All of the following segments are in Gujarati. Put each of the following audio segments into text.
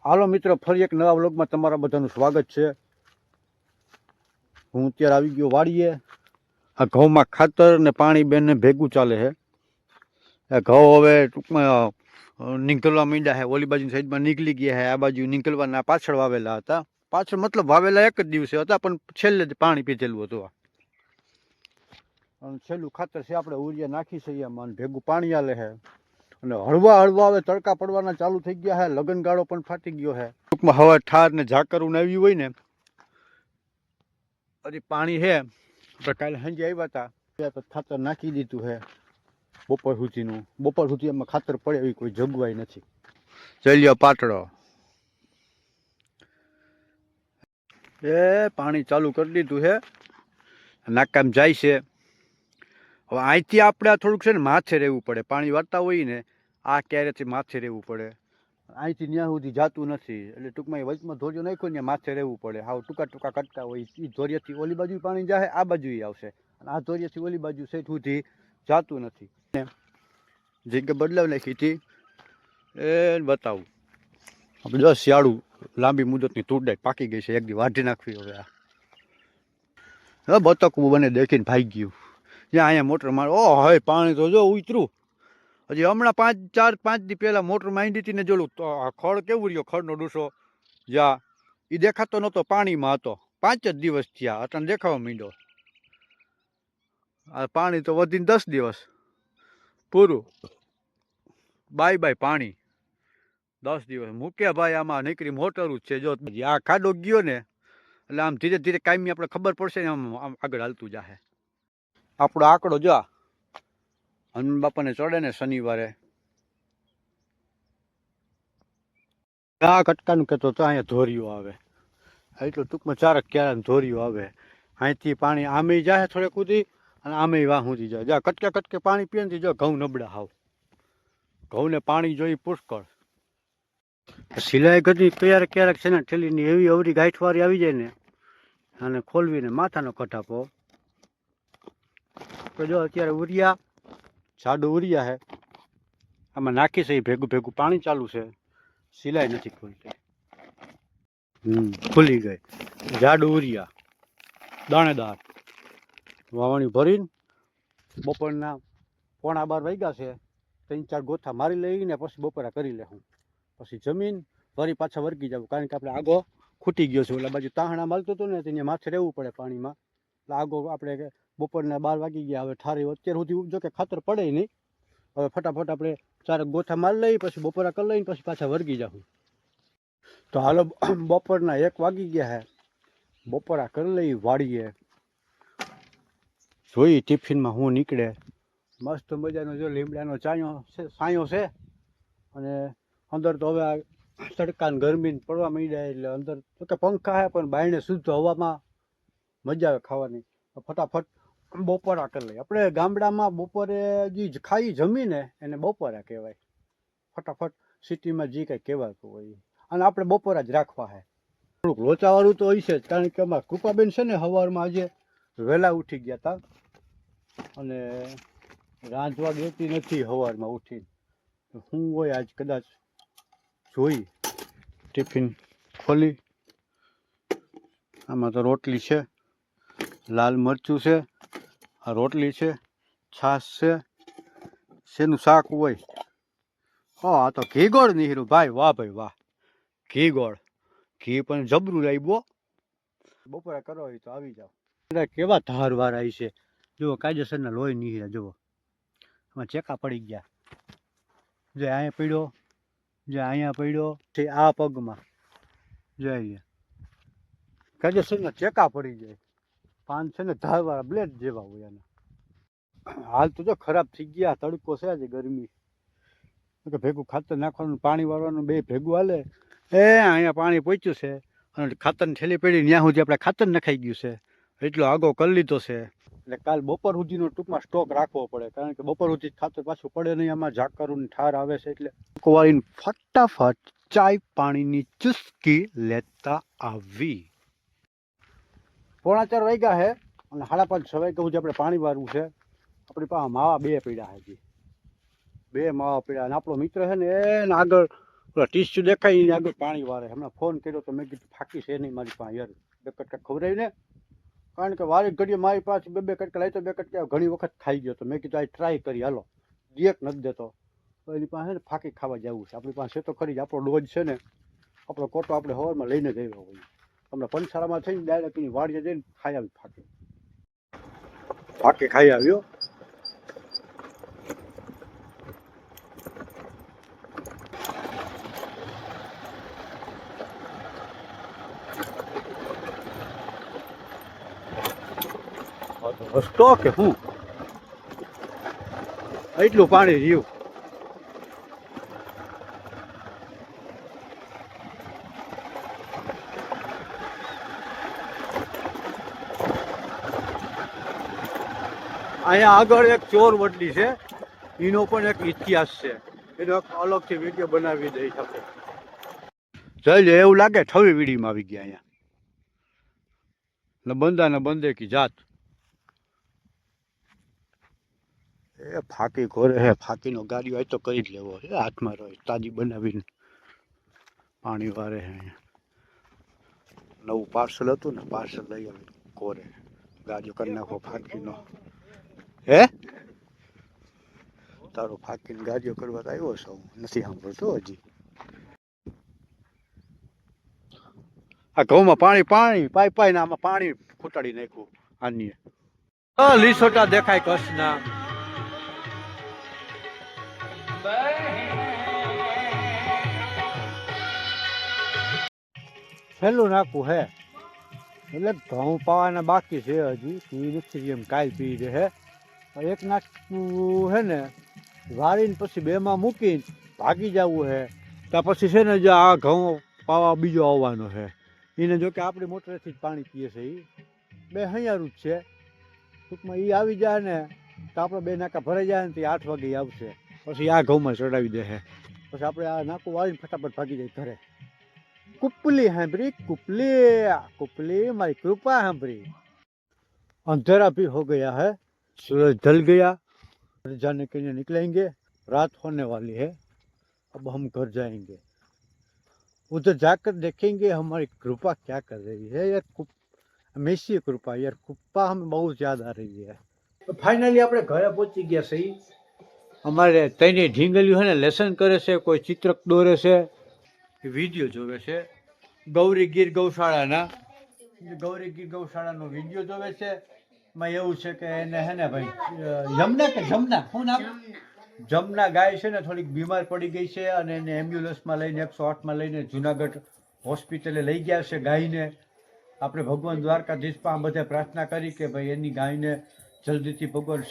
હાલો મિત્રો, ફરી એક નવા વ્લોગમાં તમારા બધાનું સ્વાગત છે. હું અત્યારે આવી ગયો વાડીએ. આ ઘઉંમાં ખાતર ને પાણી બેને ભેગું ચાલે છે. આ ઘઉં હવે ટૂંકમાં નીકળવા માંડ્યા છે. ઓલી બાજુ સાઈડમાં નીકળી ગયા છે, આ બાજુ નીકળવાના પાછળ વાવેલા હતા. પાછળ મતલબ વાવેલા એક જ દિવસે હતા, પણ છેલ્લે જ પાણી પીધેલું હતું. અને છેલ્લું ખાતર છે આપણે ઉરિયા નાખી છે એમાં, ભેગું પાણી આલે છે. અને હળવા હળવા હવે તડકા પડવાના ચાલુ થઈ ગયા છે. લગનગાળો પણ ફાટી ગયો છે. ટૂંકમાં હવે ઠાર ને ઝાકરું આવ્યું હોય ને, હજી પાણી છે. આપણે કાલે સાંજે આવ્યા હતા ત્યાં તો ખાતર નાખી દીધું છે બપોર સુધીનું. બપોર સુધી એમાં ખાતર પડે એવી કોઈ જોગવાઈ નથી. ચલ્યો પાટડો એ પાણી ચાલુ કરી દીધું છે, નાકામ જાય છે. હવે અહીંથી આપણે થોડુંક છે ને માથે રહેવું પડે. પાણી વાળતા હોય ને આ ક્યારેથી માથે રહેવું પડે. અહીંથી ત્યાં સુધી જાતું નથી. એટલે ટૂંકમાં વચમાં ધોરિયો નાખ્યો ને માથે રહેવું પડે. હાવ ટૂંકા ટૂંકા કટકા હોય. એ ધોરિયાથી ઓલી બાજુ પાણી જાય, આ બાજુ આવશે. અને આ ધોરિયાથી ઓલી બાજુ સેઠ સુધી જાતું નથી. જગ્યા બદલાવ નાખી હતી એ બતાવું. આપણે જો શિયાળું લાંબી મુદતની તુરડાઈ પાકી ગઈ છે. એક દી વાઢી નાખવી. હવે બતકવું બને દેખીને ભાઈ ગયું. જ્યાં અહીંયા મોટર મારે, ઓ હવે પાણી તો જો ઉતરું. હજી હમણાં 4-5 દી પહેલાં મોટર માંડી હતી ને, જોલું તો ખડ કેવું રહ્યો, ખડનો ડૂસો જ્યાં એ દેખાતો નહોતો, પાણીમાં હતો. 5 જ દિવસ થયા, અટાણે દેખાવા માંડ્યો. આ પાણી તો વધીને 10 દિવસ પૂરું. બાય બાય પાણી. 10 દિવસ મૂક્યા ભાઈ. આમાં નીકળી મોટરું જ છે. જો આ ખાડો ગયો ને એટલે આમ ધીરે ધીરે કાયમી આપણે ખબર પડશે ને, આમ આગળ હાલતું જાહે. આપણો આંકડો જો હનુમાન બાપાને ચડે ને શનિવારે, આ કટકાનું કહેતો તો અહીંયા ધોરિયો આવે. એટલું ટૂંકમાં 4 ક્યારા ધોરિયો આવે. અહીંથી પાણી આમે જાય થોડે કૂદી, અને આમે વાહ સુધી જાય. જ્યાં કટકે કટકે પાણી પીએ ને જો ઘઉં નબળા હાવ. ઘઉંને પાણી જોઈ પુષ્કળ. સિલાઈ ગદી ક્યારેક છે ને ઠેલીની એવી અવરી ગાંઠવારી આવી જાય ને, અને ખોલવીને માથાનો કઢાપો. તો જો અત્યારે ઉરિયા જાડું ઉરિયા છે, આમાં નાખી છે. ભેગું ભેગું પાણી ચાલુ છે. સિલાઈ નથી ખુલતી. ખુલી ગઈ. જાડું ઉરિયા દાણેદાર વાવણી ભરીને બપોરના 11:15 વાગ્યા છે. 3-4 ગોથા મારી લઈને પછી બપોરા કરી લેવું. પછી જમીન ફરી પાછા વર્ગી જવું. કારણ કે આપણે આગો ખૂટી ગયો છે. ઓલા બાજુ તાહણા માલતો હતો ને તેને માથે રહેવું પડે પાણીમાં. એટલે આગો આપણે બપોરના 12 વાગી ગયા. હવે ઠારી અત્યાર સુધી જો કે ખાતર પડે નહીં. હવે ફટાફટ આપણે 4 ગોથા મારી લઈ, પછી બપોરા કરી લઈને પછી પાછા વર્ગી જવું. તો હાલો, બપોરના 1 વાગી ગયા છે. બપોરા કરી લઈ વાડીએ. જોઈ ટિફિનમાં હું નીકળે. મસ્ત મજાનો જો લીમડાનો સાયો છે. અને અંદર તો હવે આ તડકાને ગરમી પડવા માંડ્યા એટલે અંદર તો કે પંખા છે, પણ બાયણે શુદ્ધ હવામાં મજા આવે ખાવાની. ફટાફટ બપોરા કરી લઈએ. આપણે ગામડામાં બપોરે જે ખાઈ જમીને એને બપોરા કહેવાય. ફટાફટ સિટીમાં જે કંઈ કહેવાતું હોય. અને આપણે બપોરા જ રાખવા છે. થોડુંક લોચાવાળું તો હોય છે જ, કારણ કે અમારા કૃપાબેન છે ને સવારમાં આજે વહેલા ઉઠી ગયા હતા, અને રાંધવા દેતી નથી સવારમાં ઉઠીને. શું હોય આજ કદાચ જોઈ. ટિફિન ખોલી, આમાં તો રોટલી છે, લાલ મરચું છે, આ રોટલી છે, છાશ છે. શેનું શાક હોય? હા, આ તો ઘી ગોળ નીકળ્યું ભાઈ. વાહ ભાઈ વાહ. ઘી ગોળ. ઘી પણ જબરું લાવ્યો. બપોરે કરો હોય તો આવી જાઓ. કેવા ધારવાર આવી છે. જુઓ કાયદેસરના લોહી નીકળ્યા. જુઓ આમાં ચેકા પડી ગયા. જે અહીંયા પડ્યો, જે અહીંયા પડ્યો, આ પગમાં જોઈએ કાયદેસરના ચેકા પડી જાય. પાન છે ને ધારવાળા બ્લેડ જેવા હોય એના. હાલ તો જો ખરાબ થઈ ગયા. તડકો છે આજે, ગરમી ભેગું ખાતર નાખવાનું, પાણી વાળવાનું બે ભેગું હાલે. અહીંયા પાણી પહોંચ્યું છે, અને ખાતરની થેલી પડી ત્યાં સુધી આપણે ખાતર નખાઈ ગયું છે. એટલો આગો કરી લીધો છે. એટલે કાલ બપોર સુધીનો ટૂંકમાં સ્ટોક રાખવો પડે, કારણ કે બપોર સુધી ખાતર પાછું પડે નહીં. આમાં ઝાકરું ઠાર આવે છે. એટલે કોઈને ફટાફટ ચાય પાણીની ચુસ્કી લેતા આવી. 4:45 વાગ્યા છે, અને 5:30-6 વાગ્યા સુધી આપણે પાણી વારવું છે. આપણી પાસે માવા 2 પડ્યા છે. 2 માવા પડ્યા. અને આપણો મિત્ર છે ને એને આગળ પેલા ટીસ્યુ દેખાય એની આગળ પાણી વારે. હમણાં ફોન કર્યો તો મેં કીધું ફાકી છે નહીં મારી પાસે યાર, 2 કટકા ખવડાવી ને. કારણ કે વારે ઘડીએ મારી પાસે 2 કટકા લાવી તો 2 કટકા ઘણી વખત ખાઈ ગયો. તો મેં કીધું આ ટ્રાય કરી હાલો, દિયક નથી દેતો. તો એની પાસે ને ફાકી ખાવા જવું છે. આપણી પાસે તો ખરી જ આપણો ડોજ છે ને, આપણો કોટો આપણે હવારમાં લઈને જ આવ્યો હોય. હમણાં પંચસારામાં થઈને ડાયરેક્ટ એની વાડીએ જઈને ખાઈ આવી ફાકી. ફાકી ખાઈ આવ્યો. રસ્તો કે હું એટલું પાણી રહ્યું. અહીંયા આગળ એક ચોર વડલી છે, એનો પણ એક ઇતિહાસ છે. એનો એક અલગથી વિડીયો બનાવી દઈ શકે. જઈ લે એવું લાગે ઠવી વીડીમાં આવી ગયા અહીંયા. ને બંદા ને બંદે કી જાત. એ ફાકી ઘોરે હે. ફાકીનો ગાડીઓ આજ તો કરી જ લેવો છે. હાથમાં રહે તાજી બનાવીને પાણી વારે હે. અહીંયા નવું પાર્સલ હતું ને, પાર્સલ લઈ આવી ઘોરે ગાડીઓ કરી નાખો ફાકીનો. હે તારો ફાકીને ગાડીઓ કરવા તો આવ્યો છો? નથી સાંભળતો હજી. આ ઘઉંમાં પાણી પાણી પાઈ ને આમાં પાણી ખૂટાડી નાખ્યું. આની લીસોટા દેખાય કચ્છના. છેલ્લું નાખવું હે એટલે ઘઉં પાવાના બાકી છે હજી. પી નથી એમ કાલ પી રહે. એક નાખવું હે ને, વાળીને પછી 2માં મૂકીને ભાગી જવું હે. ત્યાં પછી છે ને જે આ ઘઉં પાવા બીજો આવવાનો છે. એને જો કે આપણી મોટરેથી જ પાણી પીએ છે. એ 2 હૈયારું જ છે ટૂંકમાં. એ આવી જાય ને તો આપણે 2 નાકા ભરાઈ જાય ને તો 8 વાગે આવશે. પછી આ ઘઉંમાં ચડાવી દે છે. પછી આપણે આ નાકું વાળીને ફટાફટ ભાગી જાય ઘરે. કુપલી સાંભળી, કુપલી કુપલી મારી કૃપા સાંભળી. अंधेरा भी हो गया है, सूरज ढल गया, घर जाने के लिए निकलेंगे. रात होने वाली है, अब हम घर जाएंगे. उधर जाकर देखेंगे हमारी कृपा क्या कर रही है यार. हमेशा कृपा यार, कृपा हमें बहुत याद आ रही है. तो फाइनली આપણે ઘરે પહોંચી ગયા છીએ. અમારે તઈની ઢીંગલીઓ છે ને લેસન કરે છે, કોઈ ચિત્ર દોરે છે, વિડીયો જોવે છે. ગૌરી ગીર ગૌશાળાના ગૌરી ગીર ગૌશાળાનો વિડીયો જોવે છે. એમાં એવું છે કે એને હે ને ભાઈ જમના કે જમના શું નામ, જમના ગાય છે ને થોડીક બીમાર પડી ગઈ છે અને એને એમ્બ્યુલન્સમાં લઈને 108માં લઈને જુનાગઢ હોસ્પિટલે લઈ ગયા છે ગાયને. આપણે ભગવાન દ્વારકાધીશ પાસે બધે પ્રાર્થના કરી કે ભાઈ એની ગાયને જલ્દીથી ભગવાન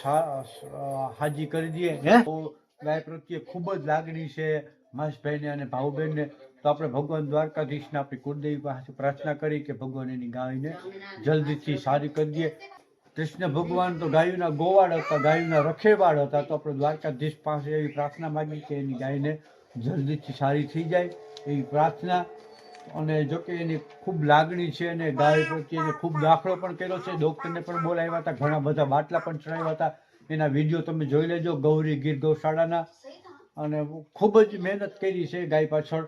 હાજી કરી દે. હે ગાય પ્રત્યે ખૂબ જ લાગણી છે માસભાઈને અને ભાઉબેનને. તો આપણે ભગવાન દ્વારકાધીશને આપણી કુળદેવી પાસે પ્રાર્થના કરી કે ભગવાન એની ગાયને જલ્દીથી સારી કરી દે. કૃષ્ણ ભગવાન તો ગાયોના ગોવાળ હતા, ગાયોના રખેવાળ હતા. તો આપણે દ્વારકાધીશ પાસે એવી પ્રાર્થના માગી કે એની ગાયને જલ્દીથી સારી થઈ જાય એવી પ્રાર્થના. અને જોકે એની ખૂબ લાગણી છે અને ગાય પ્રત્યે ખૂબ દાખલો પણ કર્યો છે. ડૉક્ટરને પણ બોલાવ્યા હતા, ઘણા બધા બાટલા પણ ચડાવ્યા હતા. એના વિડીયો તમે જોઈ લેજો ગૌરી ગીર ગૌશાળાના. અને ખૂબ જ મહેનત કરી છે ગાય પાછળ.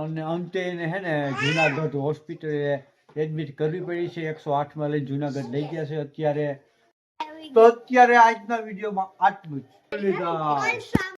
અને અંતે એને હે ને જુનાગઢ હોસ્પિટલે એડમિટ કરવી પડી છે. 108માં લઈ જુનાગઢ લઈ ગયા છે અત્યારે. તો અત્યારે આજના વિડીયોમાં આટલું જ.